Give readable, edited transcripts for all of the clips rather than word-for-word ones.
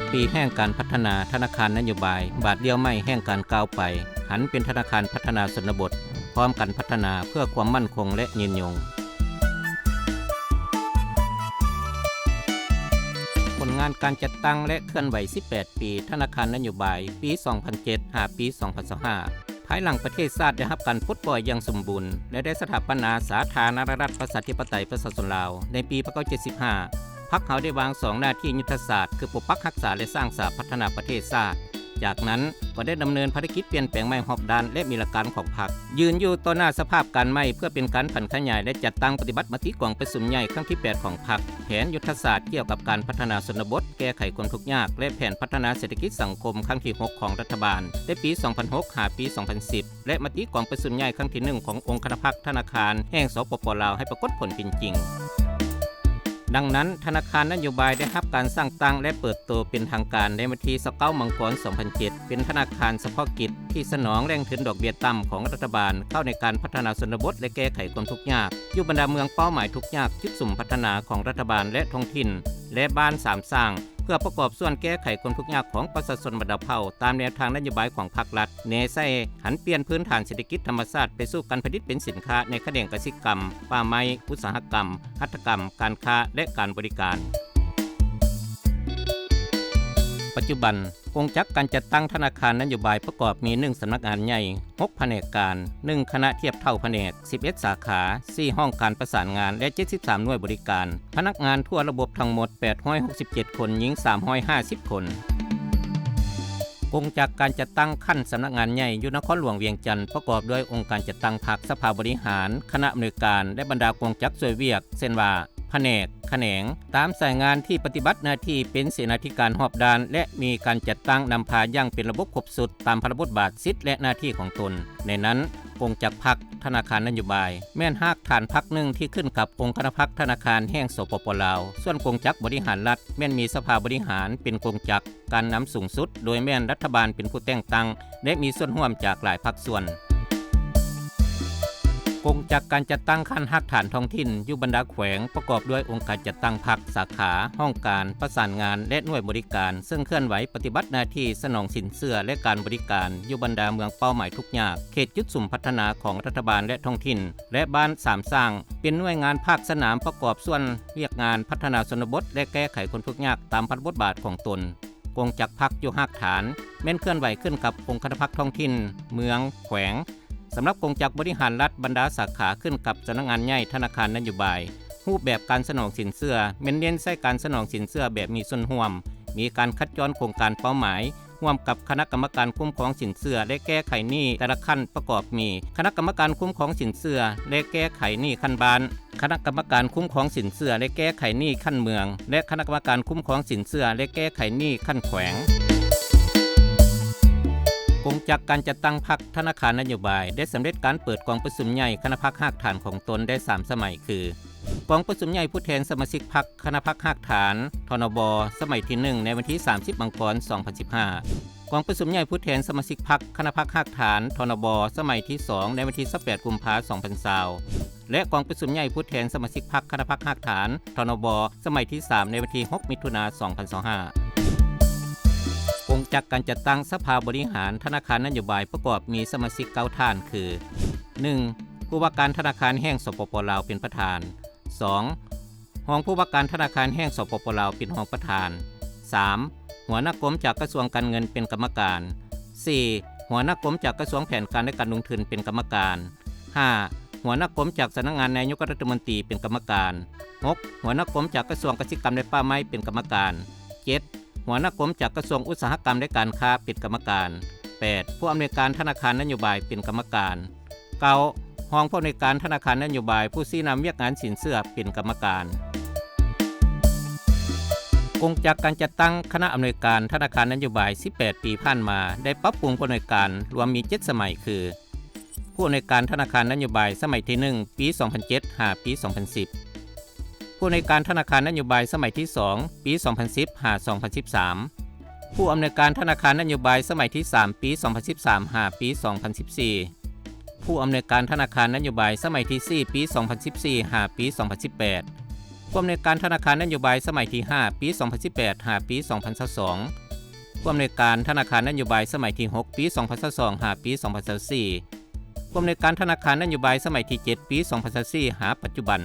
10ปีแห่งการพัฒนาธนาคารนโยบายบาทเดียวไม่แห่งการก้าวไปหันเป็นธนาคารพัฒนาชนบทพร้อมกันพัฒนาเพื่อความมั่นคงและยืนยงผลงานการจัดตั้งและเคลื่อนไหว18ปีธนาคารนโยบายปี2007หาปี2025ภายหลังประเทศชาติได้รับการปลดปล่อยอย่างสมบูรณ์และได้สถาปนาสาธารณรัฐประชาธิปไตยประชาชนลาวในปี1975พรรคเขาได้วาง2หน้าที่ยุทธศาสตร์คือปกปักรักษาและสร้างสาพัฒนาประเทศชาติจากนั้นก็ได้ดำเนินภารกิจเปลี่ยนแปลงใหม่รอบด้านและมีหลักการของพรรคยืนอยู่ต่อหน้าสภาพการใหม่เพื่อเป็นการผันขยายและจัดตั้งปฏิบัติมติกองประชุมใหญ่ครั้งที่8ของพรรคแผนยุทธศาสตร์เกี่ยวกับการพัฒนาชนบทแก้ไขความทุกข์ยากและแผนพัฒนาเศรษฐกิจสังคมครั้งที่6ของรัฐบาลในปี2006หาปี2010และมติกองประชุมใหญ่ครั้งที่1ขององค์คณะพรรคธนาคารแห่งสปป.ลาวให้ปรากฏผลเป็นจริงดังนั้นธนาคารนโยบายได้รับการสร้างตั้งและเปิดตัวเป็นทางการในวันที่29 มังกร 2007เป็นธนาคารเฉพาะกิจที่สนองแรงทุนดอกเบี้ยต่ำของรัฐบาลเข้าในการพัฒนาชนบทและแก้ไขความทุกข์ยากอยู่บรรดาเมืองเป้าหมายทุกข์ยากจุดสุ่มพัฒนาของรัฐบาลและท้องถิ่นและบ้านสามสร้างเพื่อประกอบส่วนแก้ไขความทุกข์ยากของประชาชนบรรดาเผ่าตามแนวทางนโยบายของภาครัฐเนใส่หันเปลี่ยนพื้นฐานเศรษฐกิจธรรมชาติไปสู่การผลิตเป็นสินค้าในแขนงเกษตรกรรมป่าไม้อุตสาหกรรมหัตถกรรมการค้าและการบริการปัจจุบันกงจักรการจัดตั้งธนาคารนโยบายประกอบมี1สำนักงานใหญ่6แผนกการ1คณะเทียบเท่าแผนก11สาขา4ห้องการประสานงานและ73หน่วยบริการพนักงานทั่วระบบทั้งหมด867คนหญิง350คนกงจักรการจัดตั้งขั้นสำนักงานใหญ่อยู่นครหลวงเวียงจันทร์ประกอบด้วยองค์การจัดตั้งพรรคสภาบริหารคณะอำนวยการและบรรดากงจักรช่วยเวียกเช่นว่าแผนกแขนงตามสายงานที่ปฏิบัติหน้าที่เป็นเสนาธิการรอบด้านและมีการจัดตั้งนำพาอย่างเป็นระบบครบสุดตามพระบทบาทสิทธิและหน้าที่ของตนในนั้นกงจักรพรรคธนาคารนโยบายแม่นหากฐานพรรคหนึ่งที่ขึ้นกับองค์คณะพรรคธนาคารแห่งสปป.ลาวส่วนกงจักรบริหารรัฐแม่นมีสภาบริหารเป็นกงจักรการนำสูงสุดโดยแม่นรัฐบาลเป็นผู้แต่งตั้งและมีส่วนร่วมจากหลายภาคส่วนกงจักรการจัดตั้งขั้นหักฐานท้องถิ่นอยู่บรรดาแขวงประกอบด้วยองค์การจัดตั้งพรรคสาขาห้องการประสานงานและหน่วยบริการซึ่งเคลื่อนไหวปฏิบัติหน้าที่สนองสินเชื่อและการบริการอยู่บรรดาเมืองเป้าหมายทุกยากเขตจุดสุ่มพัฒนาของรัฐบาลและท้องถิ่นและบ้านสามสร้างเป็นหน่วยงานภาคสนามประกอบส่วนเรียกงานพัฒนาชนบทและแก้ไขความทุกข์ยากตามพระบทบาทของตนกงจักรพรรคอยู่หักฐานแม่นเคลื่อนไหวขึ้นกับองค์คณะพรรคท้องถิ่นเมืองแขวงสำหรับกงจักรบริหารรัฐบรรดาสาขาขึ้นกับสำนักงานใหญ่ธนาคารนโยบายรูปแบบการสนองสินเชื่อเน้นใช้การสนองสินเชื่อแบบมีส่วนร่วมมีการคัดย้อนโครงการเป้าหมายร่วมกับคณะกรรมการคุ้มครองสินเชื่อและแก้ไขหนี้แต่ละขั้นประกอบมีคณะกรรมการคุ้มครองสินเชื่อและแก้ไขหนี้ขั้นบ้านคณะกรรมการคุ้มครองสินเชื่อและแก้ไขหนี้ขั้นเมืองและคณะกรรมการคุ้มครองสินเชื่อและแก้ไขหนี้ขั้นแขวงกงจักรการจัดตั้งพรรคธนาคารนโยบายได้สำเร็จการเปิดกองประชุมใหญ่คณะพรรคหักฐานของตนได้3สมัยคือกองประชุมใหญ่ผู้แทนสมาชิกพรรคคณะพรรคหักฐานทนบสมัยที่1ในวันที่30 มังกร 2015กองประชุมใหญ่ผู้แทนสมาชิกพรรคคณะพรรคหักฐานทนบสมัยที่2ในวันที่18 กุมภาพันธ์ 2020และกองประชุมใหญ่ผู้แทนสมาชิกพรรคคณะพรรคหักฐานทนบสมัยที่3ในวันที่6 มิถุนายน 2025กงจักรการจัดตั้งสภาบริหารธนาคารนโยบายประกอบมีสมาชิก9ท่านคือ 1. ผู้ว่าการธนาคารแห่งสปป.ลาวเป็นประธาน 2. รองผู้ว่าการธนาคารแห่งสปป.ลาวเป็นรองประธาน 3. หัวหน้ากรมจากกระทรวงการเงินเป็นกรรมการ 4. หัวหน้ากรมจากกระทรวงแผนการและการลงทุนเป็นกรรมการ 5. หัวหน้ากรมจากสำนักงานนายกรัฐมนตรีเป็นกรรมการ 6. หัวหน้ากรมจากกระทรวงเกษตรกรรมและป่าไม้เป็นกรรมการ 7. หัวหน้ากรมจากกระทรวงอุตสาหกรรมและการค้าเป็นกรรมการ 8. ผู้อำนวยการธนาคารนโยบายเป็นกรรมการ 9. รองผู้อำนวยการธนาคารนโยบายผู้ชี้นำเวียกงานสินเชื่อเป็นกรรมการกงจักรการจัดตั้งคณะอำนวยการธนาคารนโยบาย18ปีผ่านมาได้ปรับปรุงผู้อำนวยการรวมมี7สมัยคือผู้อำนวยการธนาคารนโยบายสมัยที่1ปี2007หาปี2010ผู้อำนวยการธนาคารนโยบายสมัยที่2ปี2010หา2013ผู้อำนวยการธนาคารนโยบายสมัยที่3ปี2013หาปี2014ผู้อำนวยการธนาคารนโยบายสมัยที่4ปี2014หาปี2018ผ ผู้อำนวยการธนาคารนโยบายสมัยที่5ปี2018 5ปี2022ผู้อำนวยการธนาคารนโยบายสมัยที่6ปี2022 5ปี2024ผู้อำนวยการธนาคารนโยบายสมัยที่7ปี2024หาปัจจุบัน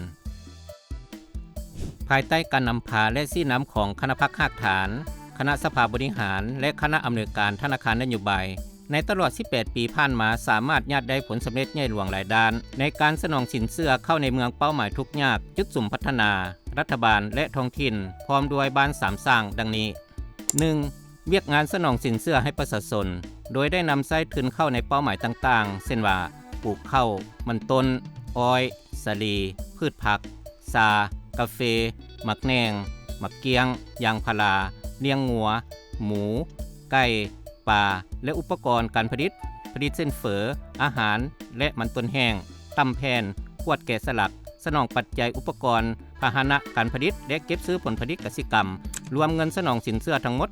ภายใต้การนำพาและชี้นำของคณะพรรคหากฐานคณะสภาบริหารและคณะอำนวยการธนาคารนโยบายในตลอด18ปีผ่านมาสามารถญาติได้ผลสำเร็จใหญ่หลวงหลายด้านในการสนองสินเชื่อเข้าในเมืองเป้าหมายทุกยากจุดสุ่มพัฒนารัฐบาลและท้องถิ่นพร้อมด้วยบ้าน3สร้างดังนี้ 1. เวียกงานสนองสินเชื่อให้ประชาชนโดยได้นำไส้ทุนเข้าในเป้าหมายต่างๆเช่นว่าปลูกข้าวมันต้นอ้อยสาลีพืชผักชากาแฟหมักแหนงหมักเกียงยางพาราเลี้ยงงัวหมูไก่ปลาและอุปกรณ์การผลิตเส้นเฝออาหารและมันต้นแห้งตำแผ่นขวดแกะสลักสนองปัจจัยอุปกรณ์พาหนะการผลิตและเก็บซื้อผลผลิตกสิกรรมรวมเงินสนองสินเชื่อทั้งหมด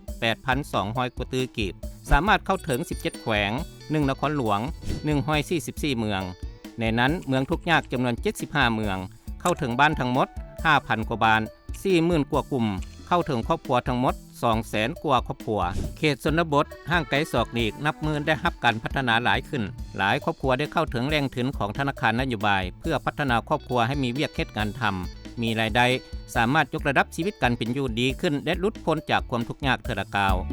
8,200 กว่าตื้อกีบสามารถเข้าถึง17แขวง1นครหลวง144เมืองในนั้นเมืองทุกยากจำนวน75เมืองเข้าถึงบ้านทั้งหมด 5,000 กว่าบ้าน 40,000 กว่ากลุ่มเข้าถึงครอบครัวทั้งหมด 200,000 กว่าครอบครัวเขตชนบทห่างไกลศอกนีกนับหมื่นได้รับการพัฒนาหลายขึ้นหลายครอบครัวได้เข้าถึงแหล่งทุนของธนาคารนโยบายเพื่อพัฒนาครอบครัวให้มีเวียกเฮ็ดงานทำมีรายได้สามารถยกระดับชีวิตการเป็นอยู่ดีขึ้นและหลุดพ้นจากความทุกข์ยากเทื่อละกาว 2.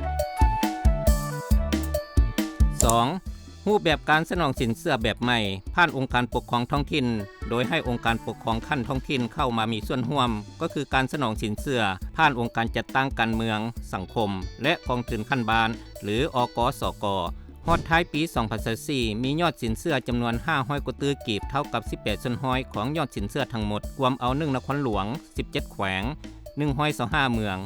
รูปแบบการสนองสินเชื่อแบบใหม่ผ่านองค์การปกครองท้องถิ่นโดยให้องค์การปกครองขั้นท้องถิ่นเข้ามามีส่วนร่วมก็คือการสนองสินเชื่อผ่านองค์การจัดตั้งการเมืองสังคมและกองทุนขั้นบ้านหรืออกสกฮอดท้ายปี2024มียอดสินเชื่อจำนวน500กว่าตื้อกีบเท่ากับ18ส่วนร้อยของยอดสินเชื่อทั้งหมดรวมเอา1นครหลวง17แขวง125เมือง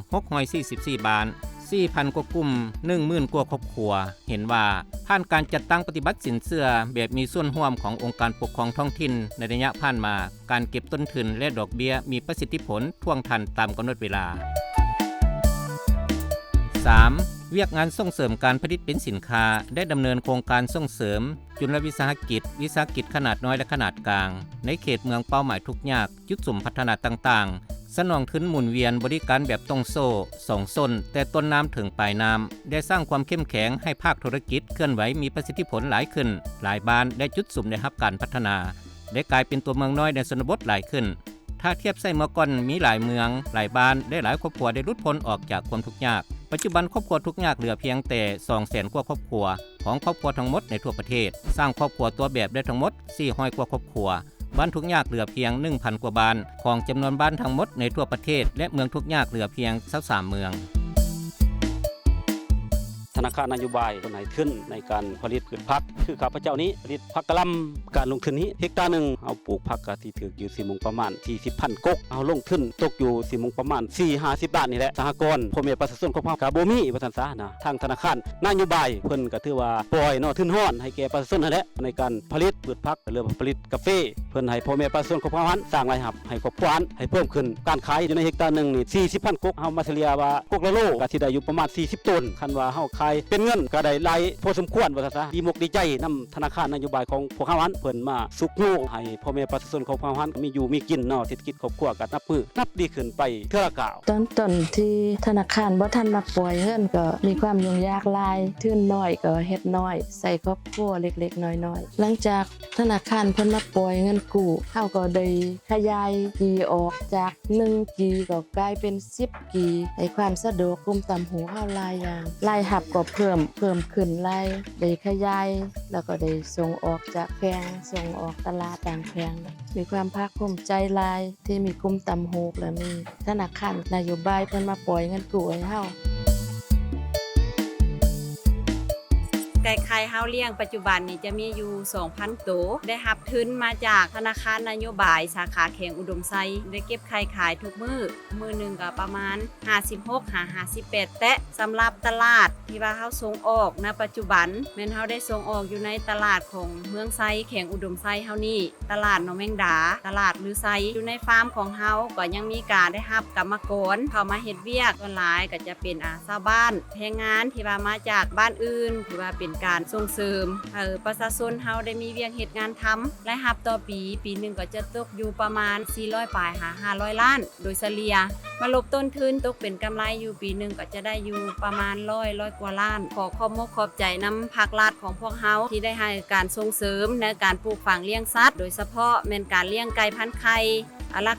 644บ้าน4,000 กว่ากลุ่ม 10,000 กว่าครอบครัวเห็นว่าผ่านการจัดตั้งปฏิบัติสินเชื่อแบบมีส่วนร่วมขององค์การปกครองท้องถิ่นในระยะผ่านมาการเก็บต้นทุนและดอกเบี้ยมีประสิทธิผลท่วงทันตามกำหนดเวลา 3. เวียกงานส่งเสริมการผลิตเป็นสินค้าได้ดำเนินโครงการส่งเสริมจุลวิสาหกิจขนาดน้อยและขนาดกลางในเขตเมืองเป้าหมายทุกยากจุดสุ่มพัฒนาต่างๆสนองทุนหมุนเวียนบริการแบบต้องโซ่2ส้นแต่ต้นน้ำถึงปลายน้ำได้สร้างความเข้มแข็งให้ภาคธุรกิจเคลื่อนไหวมีประสิทธิผลหลายขึ้นหลายบ้านได้จุดสุ่มได้รับการพัฒนาได้กลายเป็นตัวเมืองน้อยในชนบทหลายขึ้นถ้าเทียบใส่เมื่อก่อนมีหลายเมืองหลายบ้านได้หลายครอบครัวได้หลุดพ้นออกจากความทุกข์ยากปัจจุบันครอบครัวทุกข์ยากเหลือเพียงแต่200,000 กว่าครอบครัวของครอบครัวทั้งหมดในทั่วประเทศสร้างครอบครัวตัวแบบได้ทั้งหมด400 กว่าครอบครัวบ้านทุกข์ยากเหลือเพียง 1,000 กว่าบ้านของจำนวนบ้านทั้งหมดในทั่วประเทศและเมืองทุกข์ยากเหลือเพียง23เมืองธนาคารนโยบายตัวไหนขึ้นในการผลิตพืชผักคือข้าพเจ้านี้ผลิตผักกะหล่ำการลงทุนนี้เฮกตาร์นึงเอาปลูกผักกะที่ถืออยู่สิมงประมาณ 40,000 กกเอาลงทุนตกอยู่สิมงประมาณ 4-50 บาทนี่แหละสหกรณ์พ่อแม่ประชาชนของเฮาก็บ่มีว่าซั่นซะนะทางธนาคารนโยบายเพิ่นก็ถือว่าปล่อยทุนร้อนให้แก่ประชาชนนั่นแหละในการผลิตพืชผักหรือผลิตกาแฟเพิ่นให้พ่อแม่ประชาชนของเฮาสร้างรายรับให้ครอบครัวให้เพิ่มขึ้นการขายอยู่ในเฮกตาร์นึงนี่ 40,000 กกเฮามาเฉลี่ยว่ากกละโลก็สิได้อยู่ประมาณ40ต้นคันว่าเฮาขายเป็นเงินก็ได้หลายพอสมควรว่าซั่นซะดีมกดีใจนำธนาคารนโยบายของพวกเฮาเพิ่นมาสุขนูให้พ่อแม่ประชาชนของเฮามีอยู่มีกินเนาะเศรษฐกิจครอบครัวก็นับดีขึ้นไปเทื่อละก้าวตอนต้นที่ธนาคารบ่ทันมาปล่อยเงินก็มีความยุ่งยากหลายทุนน้อยก็เฮ็ดน้อยใส่ครอบครัวเล็กๆน้อยๆหลังจากธนาคารเพิ่นมาปล่อยเงินกู้เฮาก็ได้ขยายกีออกจาก1กีก็กลายเป็น10กีให้ความสะดวกกลุ่มต่ำหูเฮาหลายอย่างรายรับก็เพิ่มขึ้นรายได้ขยายแล้วก็ได้ส่งออกจากแพงส่งออกตลาดต่างแพงมีความภาคภูมิใจหลายที่มีกลุ่มต่ำหูและมีธนาคารนโยบายเพิ่นมาปล่อยเงินกู้ให้เฮาไก่ไข่เฮาเลี้ยงปัจจุบันนี้จะมีอยู่ 2,000 ตัวได้รับทุนมาจากธนาคารนโยบายสาขาแขงอุดมไซได้เก็บไข่ขายทุกมื้อนึงก็ประมาณ56-58แตะสำหรับตลาดที่ว่าเฮาส่งออกณปัจจุบันแม่นเฮาได้ส่งออกอยู่ในตลาดของเมืองไซแขงอุดมไซเฮานี่ตลาดหนองแมงดาตลาดลือไซอยู่ในฟาร์มของเฮาก็ยังมีการได้รับกรรมกรเข้ามาเฮ็ดเวียกส่วนหลายก็จะเป็นชาวบ้านแรงงานที่ว่ามาจากบ้านอื่นที่ว่าเป็น การส่งเสริมประชาชนเฮาได้มีเวียกเฮ็ดงานทำและรับต่อปีหนึงก็จะตกอยู่ประมาณ400ปลายหา500ล้านโดยเฉลี่ยมาลบต้นทุนตกเป็นกำไรอยู่ปีหนึงก็จะได้อยู่ประมาณ100กว่าล้านขอขอบมกขอบใจนำภาครัฐของพวกเฮาที่ได้ให้การส่งเสริมในการปลูกฝังเลี้ยงสัตว์โดยเฉพาะแม่นการเลี้ยงไก่พันธุ์ไข่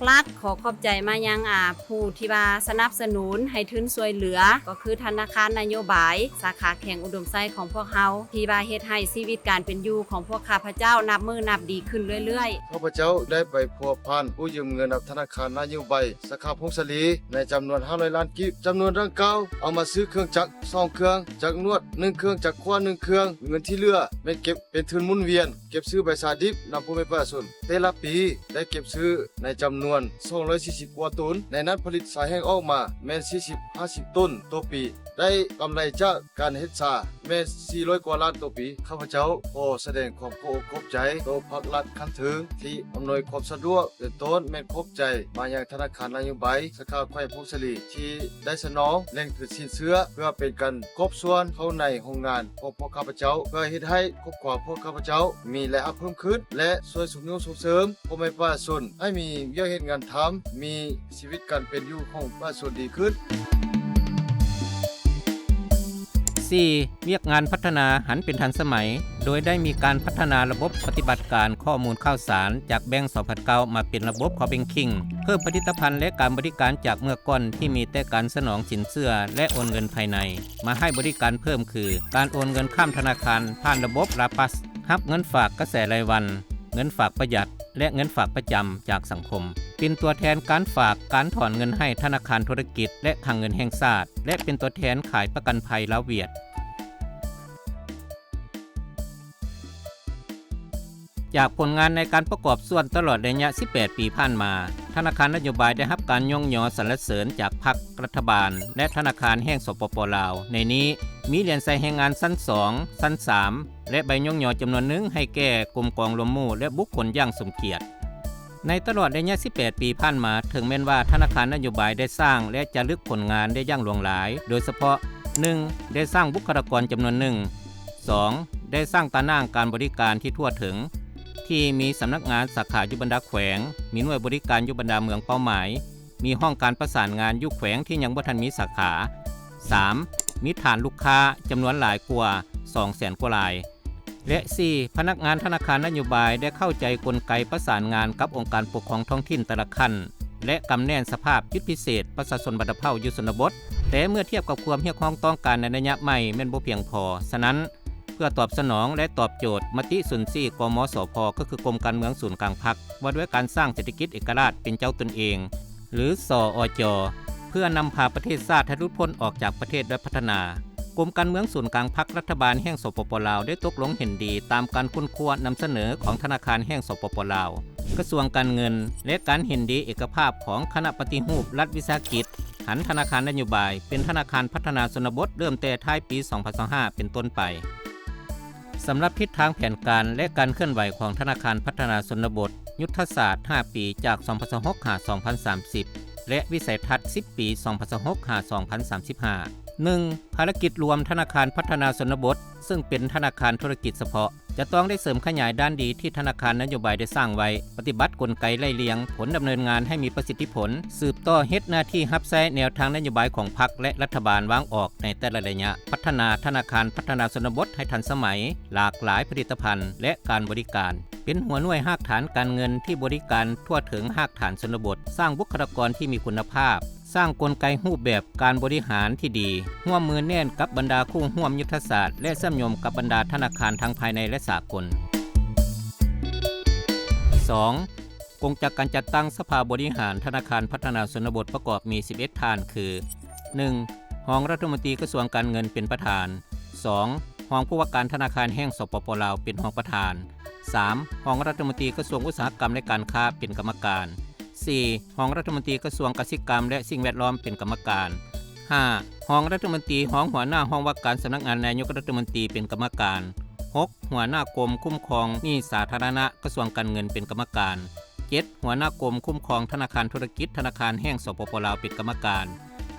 ลักๆขอขอบใจมายังผู้ที่ว่าสนับสนุนให้ทุนช่วยเหลือก็คือธนาคารนโยบายสาขาแข่งอุดมไซของพวกเฮาที่ว่าเฮ็ดให้ชีวิตการเป็นอยู่ของพวกข้าพเจ้านับมือนับดีขึ้นเรื่อยๆข้าพเจ้าได้ไปพัวพันผู้ยืมเงินกับธนาคารนโยบายสาขาพงศลีในจำนวน500ล้านกิบจำนวนดังกล่าวเอามาซื้อเครื่องจักร2เครื่องจักรนวด1เครื่องจักรคว้า1เครื่องเงินที่เหลือเป็นเก็บเป็นทุนหมุนเวียนเก็บซื้อใบสาดิบนำผู้มีประชาชนแต่ละปีได้เก็บซื้อในจำนวน240กว่าตันในนั้นผลิตสายแห้งออกมาแม้น40-50ตันต่อปีได้กำไรจากการเฮ็ดชาแม้400กว่าล้านต่อปีข้าพเจ้าขอแสดงความขอบใจต่อภาครัฐขั้นถึงที่อำนวยความสะดวกเป็นต้นแม่นขอบใจมายังธนาคารนโยบายสาขาแขวงพงศลีที่ได้สนองแหล่งผลิตสินเชื่อเพื่อเป็นการครบส่วนเข้าในโรงงานของพวกข้าพเจ้าเพื่อเฮ็ดให้ครอบครัวพวกข้าพเจ้ามีรายรับเพิ่มขึ้นและช่วยส่งเสริมพ่อแม่ประชาชนให้มีเวียกเฮ็ดงานทำมีชีวิตการเป็นอยู่ของประชาชนดีขึ้น4. เวียกงานพัฒนาหันเป็นทันสมัยโดยได้มีการพัฒนาระบบปฏิบัติการข้อมูลข่าวสารจากแบงก์2009มาเป็นระบบ Core Banking เพิ่มผลิตภัณฑ์และการบริการจากเมื่อก่อนที่มีแต่การสนองสินเชื่อและโอนเงินภายในมาให้บริการเพิ่มคือการโอนเงินข้ามธนาคารผ่านระบบ Rapas รับเงินฝากกระแสรายวันเงินฝากประหยัดและเงินฝากประจำจากสังคมเป็นตัวแทนการฝากการถอนเงินให้ธนาคารธุรกิจและทางเงินแห่งชาติและเป็นตัวแทนขายประกันภัยลาวเวียดจากผลงานในการประกอบส่วนตลอดระยะ18ปีผ่านมาธนาคารนโยบายได้รับการยกย่องสรรเสริญจากพรรครัฐบาลและธนาคารแห่งสปป.ลาวในนี้มีเหรียญใส่แรงงานชั้น2ชั้น3และใบยกย่องจำนวนหนึ่งให้แก่กรมกองหลวงหมู่และบุคคลอย่างสมเกียรติในตลอดระยะ18ปีผ่านมาถึงแม้นว่าธนาคารนโยบายได้สร้างและจะลึกผลงานได้อย่างหลวงหลายโดยเฉพาะ 1. ได้สร้างบุคลากรจำนวนหนึ่ง 2. ได้สร้างตารางการบริการที่ทั่วถึงที่มีสำนักงานสาขาอยู่บรรดาแขวงมีหน่วยบริการอยู่บรรดาเมืองเป้าหมายมีห้องการประสานงานอยู่แขวงที่ยังบ่ทันมีสาขา 3. มีฐานลูกค้าจำนวนหลายกว่า 200,000 กว่ารายและ 4. พนักงานธนาคารนโยบายได้เข้าใจกลไกประสานงานกับองค์การปกครองท้องถิ่นแต่ละขั้นและกำแน่นสภาพยุทธพิเศษประชาชนบรรเภาอยู่ชนบทแต่เมื่อเทียบกับความเรียกร้องต้องการในระยะใหม่แม่นบ่เพียงพอฉะนั้นเพื่อตอบสนองและตอบโจทย์มติ04กมสพก็คือกรมการเมืองศูนย์กลางพรรคว่าด้วยการสร้างเศรษฐกิจเอกราชเป็นเจ้าตนเองหรือสอจเพื่อนำพาประเทศชาติให้หลุดพ้นออกจากประเทศและพัฒนากรมการเมืองศูนย์กลางพรรครัฐบาลแห่งสปป.ลาวได้ตกลงเห็นดีตามการคุ้นควรนำเสนอของธนาคารแห่งสปป.ลาวกระทรวงการเงินและการเห็นดีเอกภาพของคณะปฏิรูปรัฐวิสาหกิจหันธนาคารนโยบายเป็นธนาคารพัฒนาชนบทเริ่มแต่ท้ายปี2025เป็นต้นไปสำหรับทิศทางแผนการและการเคลื่อนไหวของธนาคารพัฒนาชนบทยุทธศาสตร์5ปีจาก2026หา2030และวิสัยทัศน์10ปี2026หา2035 1. ภารกิจรวมธนาคารพัฒนาชนบทซึ่งเป็นธนาคารธุรกิจเฉพาะจะต้องได้เสริมขยายด้านดีที่ธนาคารนโยบายได้สร้างไว้ปฏิบัติกลไกไล่เลียงผลดำเนินงานให้มีประสิทธิผลสืบต่อเฮ็ดหน้าที่รับใช้แนวทางนโยบายของพรรคและรัฐบาลวางออกในแต่ละระยะพัฒนาธนาคารพัฒนาชนบทให้ทันสมัยหลากหลายผลิตภัณฑ์และการบริการเป็นหัวหน่วยรากฐานการเงินที่บริการทั่วถึงรากฐานชนบทสร้างบุคลากรที่มีคุณภาพสร้างกลไกรูปแบบการบริหารที่ดีร่วมมือแน่นกับบรรดาคู่ร่วมยุทธศาสตร์และเชื่อมโยงกับบรรดาธนาคารทั้งภายในและสากล 2. กงจากการจัดตั้งสภาบริหารธนาคารพัฒนาชนบทประกอบมี11ฐานคือ 1. รองรัฐมนตรีกระทรวงการเงินเป็นประธาน 2. รองผู้ว่าการธนาคารแห่งสปป.ลาวเป็นรองประธาน 3. รองรัฐมนตรีกระทรวงอุตสาหกรรมและการค้าเป็นกรรมการ 4. รองรัฐมนตรีกระทรวงกสิกรรมและสิ่งแวดล้อมเป็นกรรมการ 5. รองรัฐมนตรีรองหัวหน้าห้องว่าการสำนักงานนายกรัฐมนตรีเป็นกรรมการ 6. หัวหน้ากรมคุ้มครองหนี้สาธารณะกระทรวงการเงินเป็นกรรมการ 7. หัวหน้ากรมคุ้มครองธนาคารธุรกิจธนาคารแห่งสปป.ลาวเป็นกรรมการ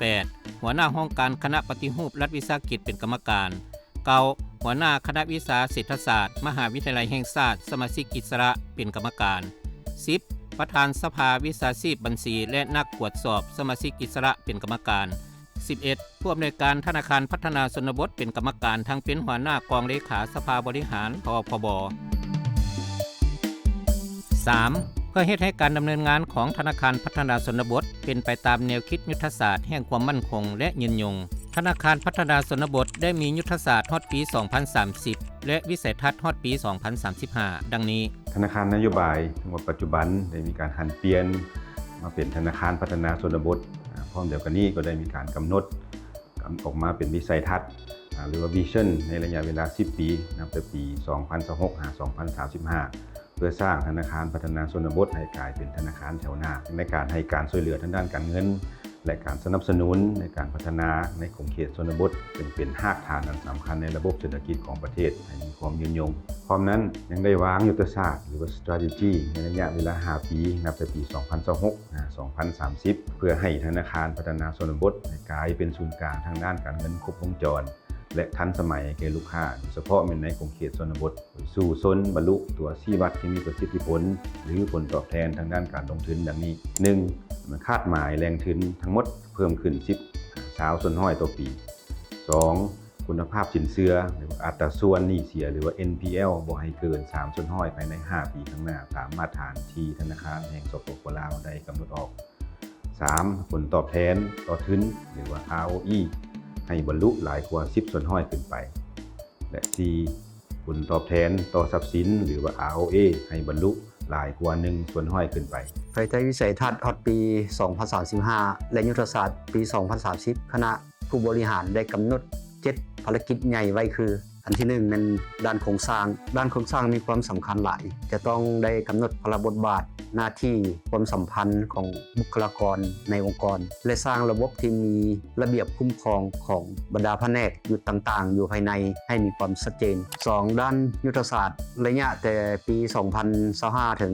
8. หัวหน้าห้องการคณะปฏิรูปรัฐวิสาหกิจเป็นกรรมการ 9. หัวหน้าคณะวิชาเศรษฐศาสตร์มหาวิทยาลัยแห่งชาติสมาชิกอิสระเป็นกรรมการ 10. ประธานสภาวิชาชีพบัญชีและนักตรวจสอบสมาชิกอิสระเป็นกรรมการ 11. ผู้อำนวยการธนาคารพัฒนาชนบทเป็นกรรมการทั้งเป็นหัวหน้ากองเลขาสภาบริหารพพบ 3. เพื่อเฮ็ดให้การดำเนินงานของธนาคารพัฒนาชนบทเป็นไปตามแนวคิดยุทธศาสตร์แห่งความมั่นคงและยืนยงธนาคารพัฒนาชนบทได้มียุทธศาสตร์ฮอดปี 2030 และวิสัยทัศน์ฮอดปี 2035 ดังนี้ธนาคารนโยบายถึงว่าปัจจุบันได้มีการหันเปลี่ยนมาเป็นธนาคารพัฒนาชนบทพร้อมเดียวกันนี้ก็ได้มีการกำหนดออกมาเป็นวิสัยทัศน์หรือว่าวิชั่นในระยะเวลา 10 ปีนับแต่ปี 2026-2035 เพื่อสร้างธนาคารพัฒนาชนบทให้กลายเป็นธนาคารแถวหน้าในการให้การช่วยเหลือทางด้านการเงินและการสนับสนุนในการพัฒนาในกลุ่มเขตชนบทเป็นรากฐานอันสำคัญในระบบเศรษฐกิจของประเทศให้มีความยืนยงพร้อมนั้นยังได้วางยุทธศาสตร์หรือว่า strategy ในระยะเวลา 5 ปีนับแต่ปี 2026-2030 เพื่อให้ธนาคารพัฒนาชนบทกลายเป็นศูนย์กลางทางด้านการเงินครบวงจรและทันสมัยแก่ลูกค้าโดยเฉพาะในกลุ่มเขตชนบทสู่ชนบรรลุตัวชี้วัดที่มีประสิทธิผลหรือผลตอบแทนทางด้านการลงทุนดังนี้ 1. คาดหมายแรงทุนทั้งหมดเพิ่มขึ้น10 ส่วนห้อยต่อปี 2. คุณภาพสินเชื่อหรืออัตราส่วนหนี้เสียหรือว่า NPL บ่ให้เกิน3 ส่วนห้อยภายใน5 ปีข้างหน้าตามมาตรฐานที่ธนาคารแห่งสปป.ลาวได้กำหนดออก 3. ผลตอบแทนต่อทุนหรือว่า ROE ให้บรรลุหลายกว่า10 ส่วนห้อยขึ้นไปและ 4. ผลตอบแทนต่อทรัพย์สินหรือว่า ROA ให้บรรลุหลายกว่า1 ส่วนห้อยขึ้นไปภายใต้วิสัยทัศน์ฮอดปี 2035 และยุทธศาสตร์ปี 2030 คณะผู้บริหารได้กำหนด 7 ภารกิจใหญ่ไว้คือ อันที่1นั้นด้านโครงสร้างมีความสำคัญหลายจะต้องได้กำหนดพระบทบาทหน้าที่ความสัมพันธ์ของบุคลากรในองค์กรและสร้างระบบที่มีระเบียบคุ้มครองของบรรดาแผนกอยู่ต่างๆอยู่ภายในให้มีความชัดเจน 2. ด้านยุทธศาสตร์ระยะแต่ปี 2025 ถึง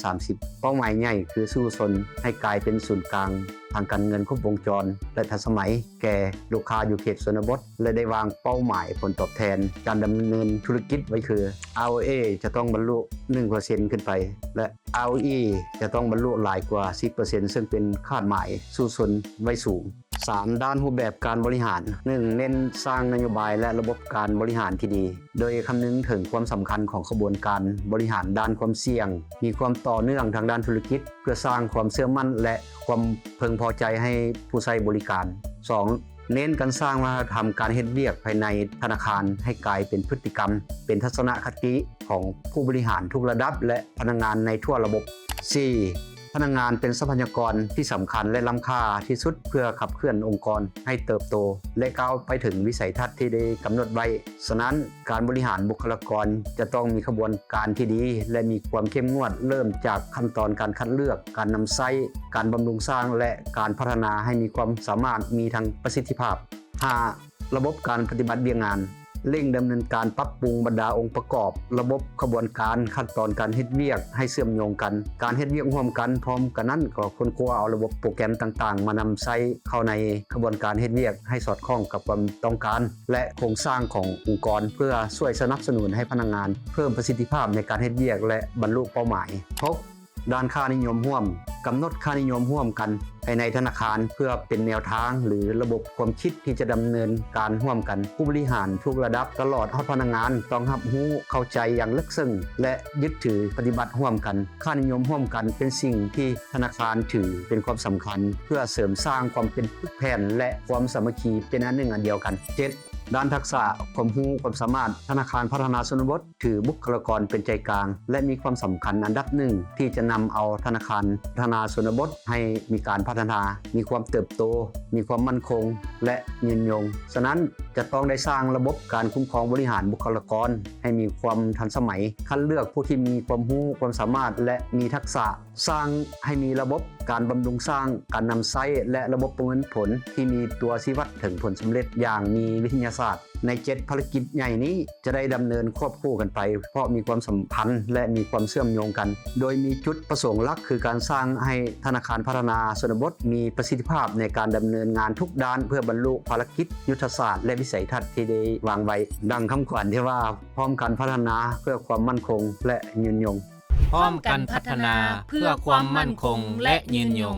2030 เป้าหมายใหญ่คือสู้ชนให้กลายเป็นศูนย์กลางทางการเงินครบวงจรและทันสมัยแก่ลูกค้าอยู่เขตชนบทและได้วางเป้าหมายผลตอบแทนการดำเนินธุรกิจไว้คือ ROA จะต้องบรรลุ 1% ขึ้นไปและ ROE จะต้องบรรลุหลายกว่า 10% ซึ่งเป็นคาดหมายสู้ชนไว้สูง 3. ด้านรูปแบบการบริหาร 1. เน้นสร้างนโยบายและระบบการบริหารที่ดีโดยคำนึงถึงความสำคัญของกระบวนการบริหารด้านความเสี่ยงมีความต่อเนื่องทางด้านธุรกิจเพื่อสร้างความเชื่อมั่นและความพึงพอใจให้ผู้ใช้บริการ 2. เน้นการสร้างวัฒนธรรมการเฮ็ดเวียกภายในธนาคารให้กลายเป็นพฤติกรรมเป็นทัศนคติของผู้บริหารทุกระดับและพนักงานในทั่วระบบ 4. พนักงานเป็นทรัพยากรที่สำคัญและล้ำค่าที่สุดเพื่อขับเคลื่อนองค์กรให้เติบโตและก้าวไปถึงวิสัยทัศน์ที่ได้กำหนดไว้ฉะนั้นการบริหารบุคลากรจะต้องมีกระบวนการที่ดีและมีความเข้มงวดเริ่มจากขั้นตอนการคัดเลือกการนำใช้การบำรุงสร้างและการพัฒนาให้มีความสามารถมีทั้งประสิทธิภาพ 5. ระบบการปฏิบัติเรียงงานเร่งดำเนินการปรับปรุงบรรดาองค์ประกอบระบบขบวนการขั้นตอนการเฮ็ดเวียกให้เชื่อมโยงกันการเฮ็ดเวียกร่วมกันพร้อมกันนั้นก็ค้นคว้าเอาระบบโปรแกรมต่างๆมานำใช้เข้าในขบวนการเฮ็ดเวียกให้สอดคล้องกับความต้องการและโครงสร้างขององค์กรเพื่อช่วยสนับสนุนให้พนักงานเพิ่มประสิทธิภาพในการเฮ็ดเวียกและบรรลุเป้าหมาย 6. ด้านค่านิยมร่วมกำหนดค่านิยมร่วมกันภายในธนาคารเพื่อเป็นแนวทางหรือระบบความคิดที่จะดำเนินการร่วมกันผู้บริหารทุกระดับตลอดพนักงานต้องรับรู้เข้าใจอย่างลึกซึ้งและยึดถือปฏิบัติร่วมกันค่านิยมร่วมกันเป็นสิ่งที่ธนาคารถือเป็นความสำคัญเพื่อเสริมสร้างความเป็นปึกแผ่นและความสามัคคีเป็นอันหนึ่งอันเดียวกัน 7. ด้านทักษะความรู้ความสามารถธนาคารพัฒนาชนบทถือบุคลากรเป็นใจกลางและมีความสำคัญอันดับหนึ่งที่จะนำเอาธนาคารพัฒนาชนบทให้มีการพัฒนามีความเติบโตมีความมั่นคงและยืนยงฉะนั้นจะต้องได้สร้างระบบการคุ้มครองบริหารบุคลากรให้มีความทันสมัยคัดเลือกผู้ที่มีความรู้ความสามารถและมีทักษะ สร้างให้มีระบบการบำรุงสร้างการนำไส้และระบบประเมินผลที่มีตัวชี้วัดถึงผลสำเร็จอย่างมีวิทยาศาสตร์ใน7ภารกิจใหญ่นี้จะได้ดำเนินควบคู่กันไปเพราะมีความสัมพันธ์และมีความเชื่อมโยงกันโดยมีจุดประสงค์หลักคือการสร้างให้ธนาคารพัฒนาชนบทมีประสิทธิภาพในการดำเนินงานทุกด้านเพื่อบรรลุภารกิจยุทธศาสตร์และวิสัยทัศน์ที่ได้วางไว้ดังคำขวัญที่ว่าพร้อมกันพัฒนาเพื่อความมั่นคงและยืนยง พร้อมกันพัฒนาเพื่อความมั่นคงและยืนยง